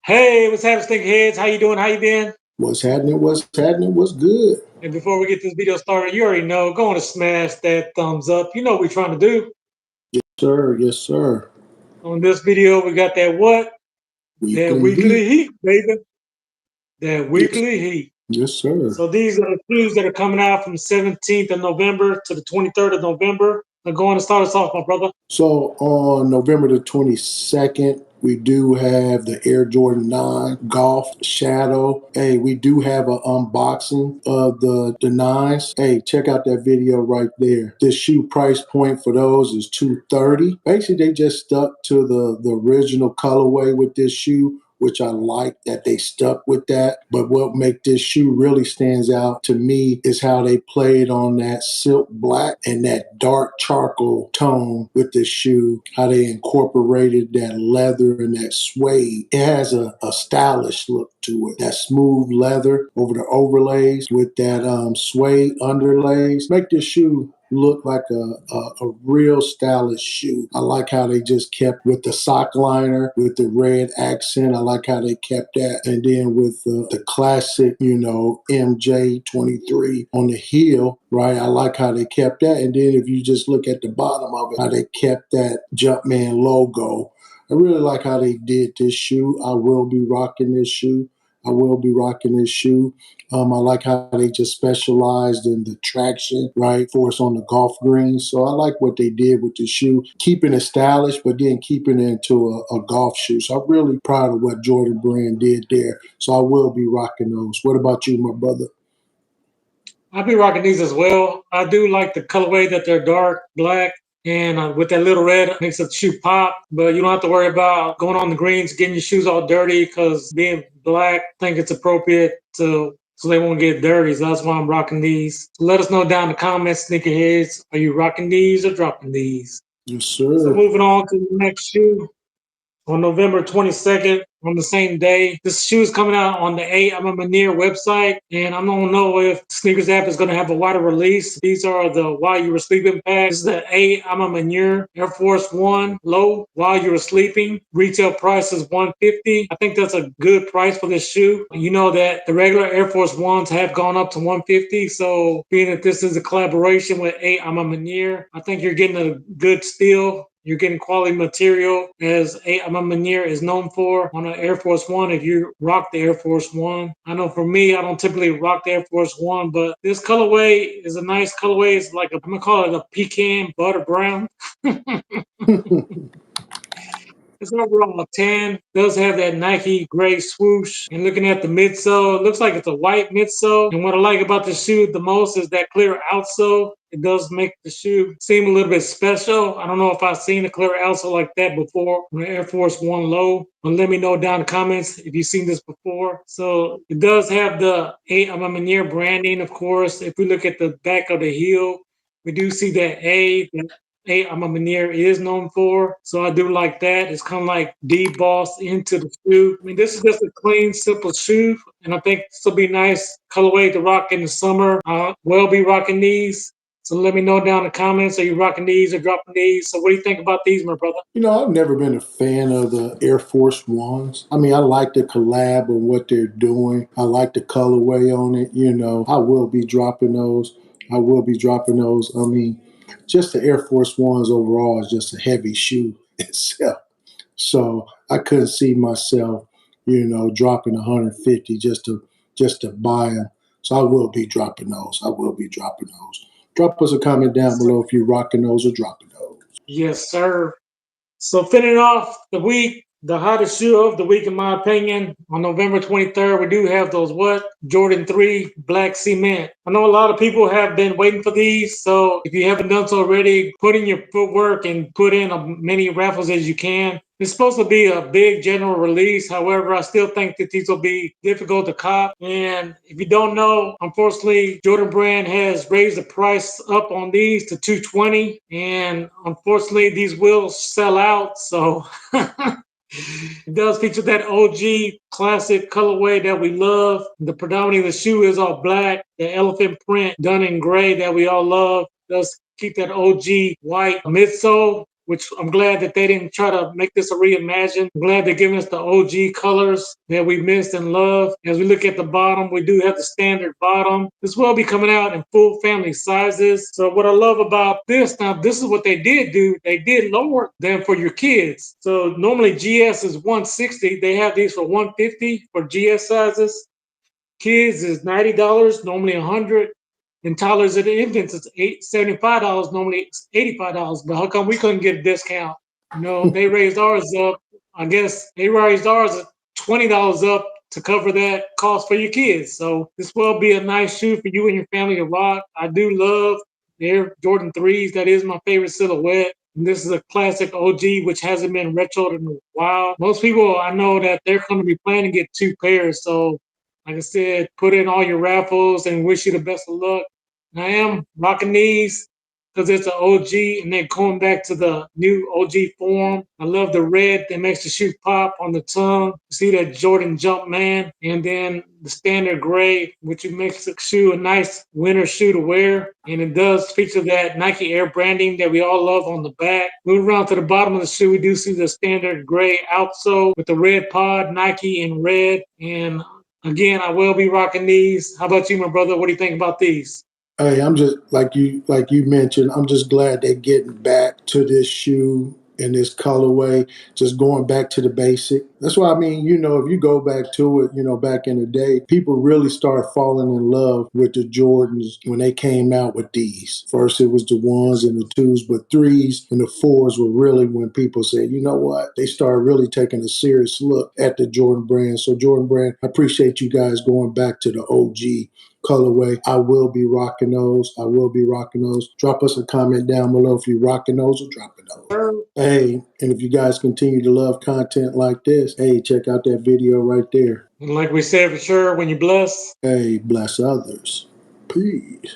Hey, what's happening, Stink Heads? How you doing? How you been? What's happening? What's happening? What's good? And before we get this video started, you already know, go on to smash that thumbs up. You know what we're trying to do. Yes, sir. Yes, sir. On this video, we got that what? That Weekly heat. weekly heat, baby. That Yes, weekly heat. yes, sir. So these are the shoes that are coming out from 17th of November to the 23rd of November. Now go on and start us off, my brother. So on November the 22nd, we do have the Air Jordan 9 Golf Shadow. Hey, we do have an unboxing of the nines. Hey, check out that video right there. The shoe price point for those is $230. Basically, they just stuck to the original colorway with this shoe, which I like that they stuck with that. But what make this shoe really stands out to me is how they played on that silk black and that dark charcoal tone with this shoe, how they incorporated that leather and that suede. It has a stylish look to it. That smooth leather over the overlays with that suede underlays. Make this shoe look like a real stylish shoe. I like how they just kept with the sock liner with the red accent. I like how they kept that. And then with the classic, MJ23 on the heel, right? I like how they kept that. And then if you just look at the bottom of it, how they kept that Jumpman logo. I really like how they did this shoe. I will be rocking this shoe. I will be rocking this shoe. I like how they just specialized in the traction, right, for us on the golf greens. So I like what they did with the shoe, keeping it stylish, but then keeping it into a golf shoe. So I'm really proud of what Jordan Brand did there. So I will be rocking those. What about you, my brother? I'll be rocking these as well. I do like the colorway that they're dark black and with that little red makes the shoe pop. But you don't have to worry about going on the greens, getting your shoes all dirty because being black, I think it's appropriate so they won't get dirty. So that's why I'm rocking these. So let us know down in the comments, sneakerheads, are you rocking these or dropping these? Yes, So sir. moving on to the next shoe. On November 22nd, on the same day. This shoe is coming out on the I'm a Manir website, and I don't know if Sneakers app is going to have a wider release. These are the While You Were Sleeping packs. This is the I'm a Manir Air Force One low While You Were Sleeping. Retail price is $150. I think that's a good price for this shoe. You know that the regular Air Force Ones have gone up to $150, so being that this is a collaboration with I'm a Manir, I think you're getting a good steal. You're getting quality material as I'm a Manir is known for on an Air Force One. If you rock the Air Force One, I know for me, I don't typically rock the Air Force One, but this colorway is a nice colorway. It's like I'm gonna call it a pecan butter brown. It's overall a 10. Does have that Nike gray swoosh. And looking at the midsole, it looks like it's a white midsole. And what I like about the shoe the most is that clear outsole. It does make the shoe seem a little bit special. I don't know if I've seen a clear outsole like that before on the Air Force One low. But let me know down in the comments if you've seen this before. So it does have the I'm a Manir branding, of course. If we look at the back of the heel, we do see that I'm a Manir is known for. So I do like that. It's kind of like debossed into the shoe. I mean, this is just a clean, simple shoe. And I think this will be nice colorway to rock in the summer. I will be rocking these. So let me know down in the comments. Are you rocking these or dropping these? So what do you think about these, my brother? I've never been a fan of the Air Force Ones. I mean, I like the collab and what they're doing. I like the colorway on it. I will be dropping those. I will be dropping those. I mean, just the Air Force Ones overall is just a heavy shoe itself. So I couldn't see myself, dropping 150 just to buy them. So I will be dropping those. I will be dropping those. Drop us a comment down below if you're rocking those or dropping those. Yes, sir. So finishing off the week, the hottest shoe of the week, in my opinion, on November 23rd, we do have those Jordan 3 Black Cement. I know a lot of people have been waiting for these, so if you haven't done so already, put in your footwork and put in as many raffles as you can. It's supposed to be a big general release. However, I still think that these will be difficult to cop. And if you don't know, unfortunately, Jordan Brand has raised the price up on these to $220. And unfortunately, these will sell out. So it does feature that OG classic colorway that we love. The predominantly the shoe is all black. The elephant print done in gray that we all love does keep that OG white midsole. which I'm glad that they didn't try to make this a reimagine. I'm glad they're giving us the OG colors that we missed and love. As we look at the bottom, we do have the standard bottom. This will be coming out in full family sizes. So what I love about this, now this is what they did do. They did lower them for your kids. So normally GS is 160. They have these for 150 for GS sizes. Kids is $90, normally $100. And toddlers and infants is $75. Normally it's $85. But how come we couldn't get a discount? You know, they raised ours up. I guess they raised ours at $20 up to cover that cost for your kids. So this will be a nice shoe for you and your family to rock. I do love their Jordan 3s. That is my favorite silhouette. And this is a classic OG, which hasn't been retroed in a while. Most people I know that they're going to be planning to get 2 pairs. So like I said, put in all your raffles and wish you the best of luck. And I am rocking these because it's an OG and then going back to the new OG form. I love the red that makes the shoe pop on the tongue. You see that Jordan Jumpman, and then the standard gray, which makes the shoe a nice winter shoe to wear. And it does feature that Nike Air branding that we all love on the back. Moving around to the bottom of the shoe, we do see the standard gray outsole with the red pod, Nike in red. And again, I will be rocking these. How about you, my brother? What do you think about these? Hey, I'm just like you mentioned. I'm just glad they're getting back to this shoe in this colorway, just going back to the basic. That's why I mean, you know, if you go back to it, you know, back in the day, people really started falling in love with the Jordans when they came out with these. First, it was the 1s and the 2s, but 3s and the 4s were really when people said, you know what, they started really taking a serious look at the Jordan brand. So Jordan brand, I appreciate you guys going back to the OG colorway. I will be rocking those. Drop us a comment down below if you're rocking those or dropping those. Hey, and if you guys continue to love content like this, hey, check out that video right there. And like we said for sure, when you bless, Hey, bless others. Peace.